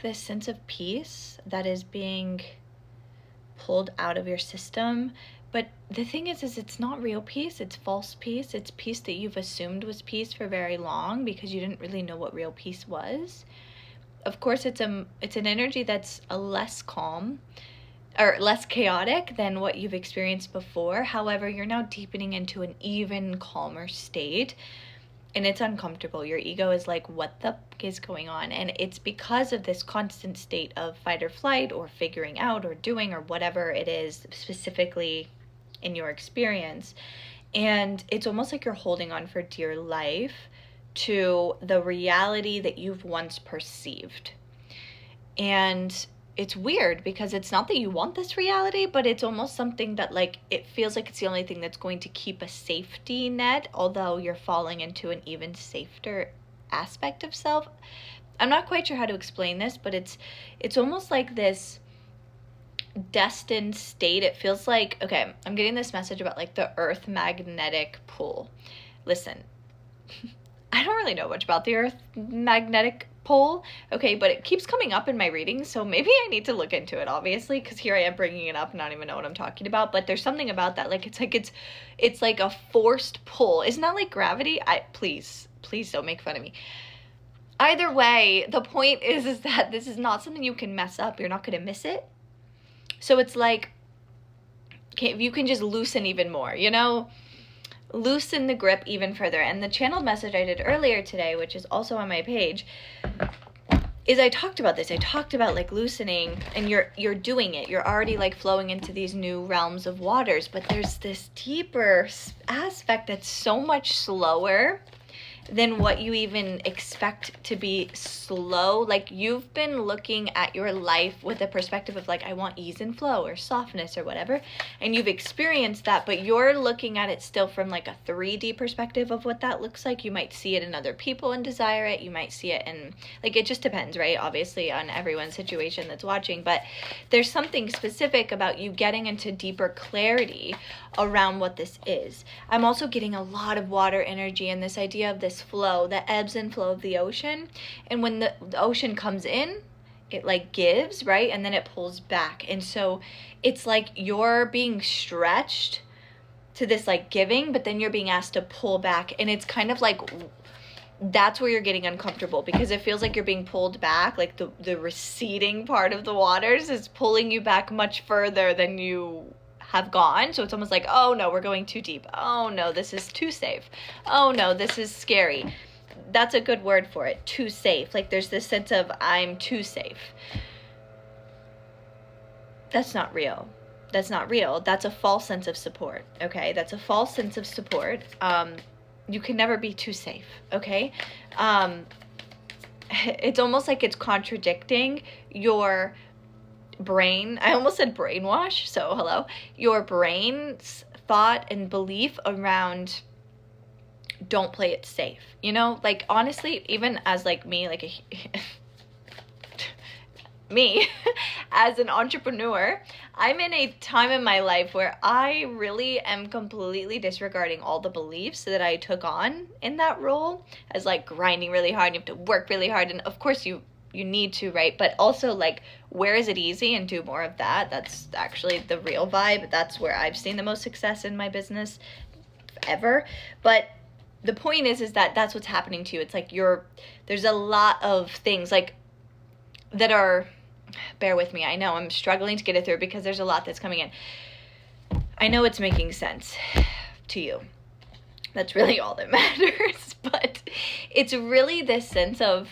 this sense of peace that is being pulled out of your system. But the thing is it's not real peace. It's false peace. It's peace that you've assumed was peace for very long because you didn't really know what real peace was. Of course, it's an energy that's a less calm or less chaotic than what you've experienced before. However, you're now deepening into an even calmer state, and it's uncomfortable. Your ego is like, what the fuck is going on? And it's because of this constant state of fight or flight or figuring out or doing or whatever it is specifically in your experience. And it's almost like you're holding on for dear life to the reality that you've once perceived. And it's weird because it's not that you want this reality, but it's almost something that like, it feels like it's the only thing that's going to keep a safety net, although you're falling into an even safer aspect of self. I'm not quite sure how to explain this, but it's almost like this destined state. It feels like, okay, I'm getting this message about like the earth magnetic pull. Listen, I don't really know much about the earth magnetic pull, okay, but it keeps coming up in my readings, so maybe I need to look into it, obviously, because here I am bringing it up and not even know what I'm talking about. But there's something about that, like it's like a forced pull. Isn't that like gravity? Please don't make fun of me. Either way, the point is that this is not something you can mess up. You're not going to miss it. So it's like, okay, if you can just loosen even more, you know, loosen the grip even further. And the channeled message I did earlier today, which is also on my page, is I talked about this. I talked about like loosening, and you're doing it. You're already like flowing into these new realms of waters, but there's this deeper aspect that's so much slower than what you even expect to be slow. Like, you've been looking at your life with a perspective of like, I want ease and flow or softness or whatever, and you've experienced that, but you're looking at it still from like a 3D perspective of what that looks like. You might see it in other people and desire it. You might see it in, like, it just depends, right? Obviously on everyone's situation that's watching, but there's something specific about you getting into deeper clarity around what this is. I'm also getting a lot of water energy and this idea of this flow, the ebbs and flow of the ocean. And when the ocean comes in, it like gives, right? And then it pulls back. And so it's like you're being stretched to this like giving, but then you're being asked to pull back. And it's kind of like, that's where you're getting uncomfortable, because it feels like you're being pulled back. Like the receding part of the waters is pulling you back much further than you have gone. So it's almost like, oh no, we're going too deep. Oh no, this is too safe. Oh no, this is scary. That's a good word for it, too safe. Like, there's this sense of, I'm too safe. That's not real. That's not real. That's a false sense of support, okay? That's a false sense of support. You can never be too safe, okay? It's almost like it's contradicting your brain. I almost said brainwash, so hello. Your brain's thought and belief around don't play it safe. You know, like, honestly, even as like me, like me as an entrepreneur, I'm in a time in my life where I really am completely disregarding all the beliefs that I took on in that role, as like grinding really hard, you have to work really hard, and of course you need to, right? But also, like, where is it easy, and do more of that. That's actually the real vibe. That's where I've seen the most success in my business ever. But the point is that that's what's happening to you. It's like there's a lot of things like that are, bear with me, I know I'm struggling to get it through because there's a lot that's coming in. I know it's making sense to you. That's really all that matters. But it's really this sense of,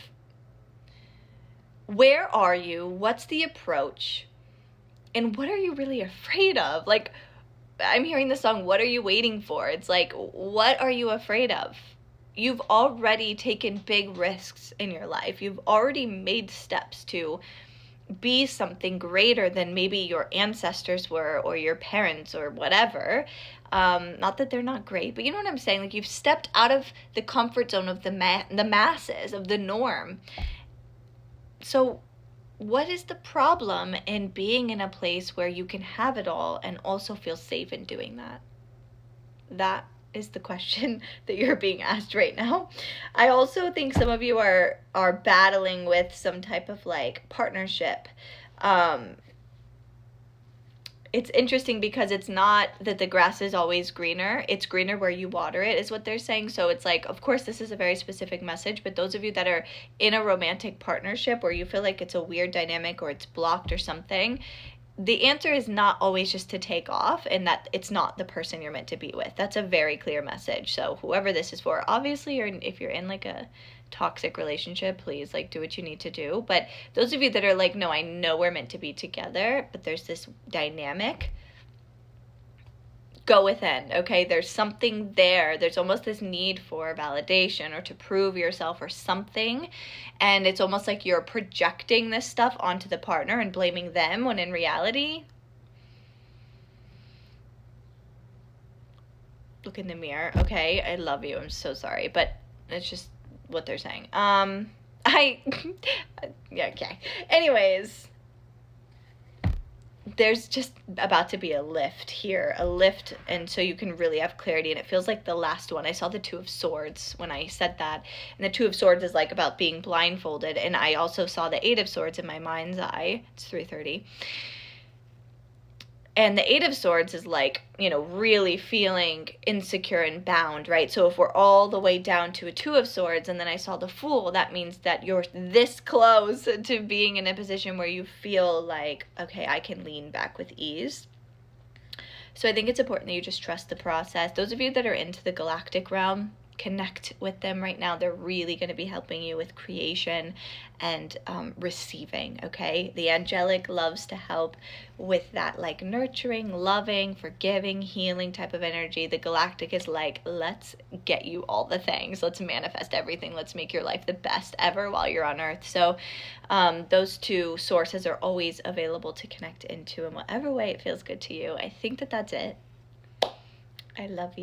where are you? What's the approach? And what are you really afraid of? Like, I'm hearing the song, What Are You Waiting For? It's like, what are you afraid of? You've already taken big risks in your life. You've already made steps to be something greater than maybe your ancestors were, or your parents, or whatever. Not that they're not great, but you know what I'm saying? Like, you've stepped out of the comfort zone of the masses, of the norm. So what is the problem in being in a place where you can have it all and also feel safe in doing that? That is the question that you're being asked right now. I also think some of you are battling with some type of like partnership. It's interesting because it's not that the grass is always greener. It's greener where you water it, is what they're saying. So it's like, of course, this is a very specific message, but those of you that are in a romantic partnership where you feel like it's a weird dynamic or it's blocked or something, the answer is not always just to take off and that it's not the person you're meant to be with. That's a very clear message. So whoever this is for, obviously, or if you're in like a toxic relationship, please like do what you need to do. But those of you that are like, no, I know we're meant to be together, but there's this dynamic, go within, okay? There's something there. There's almost this need for validation or to prove yourself or something. And it's almost like you're projecting this stuff onto the partner and blaming them when in reality, look in the mirror, okay? I love you. I'm so sorry, but it's just what they're saying. Yeah, okay. Anyways, there's just about to be a lift here, and so you can really have clarity, and it feels like the last one. I saw the Two of Swords when I said that, and the Two of Swords is like about being blindfolded, and I also saw the Eight of Swords in my mind's eye. It's 3:30. And the Eight of Swords is like, you know, really feeling insecure and bound, right? So if we're all the way down to a Two of Swords and then I saw the Fool, that means that you're this close to being in a position where you feel like, okay, I can lean back with ease. So I think it's important that you just trust the process. Those of you that are into the galactic realm, connect with them right now. They're really going to be helping you with creation and receiving, okay? The angelic loves to help with that like nurturing, loving, forgiving, healing type of energy. The galactic is like, let's get you all the things. Let's manifest everything. Let's make your life the best ever while you're on earth. So those two sources are always available to connect into in whatever way it feels good to you. I think that that's it. I love you.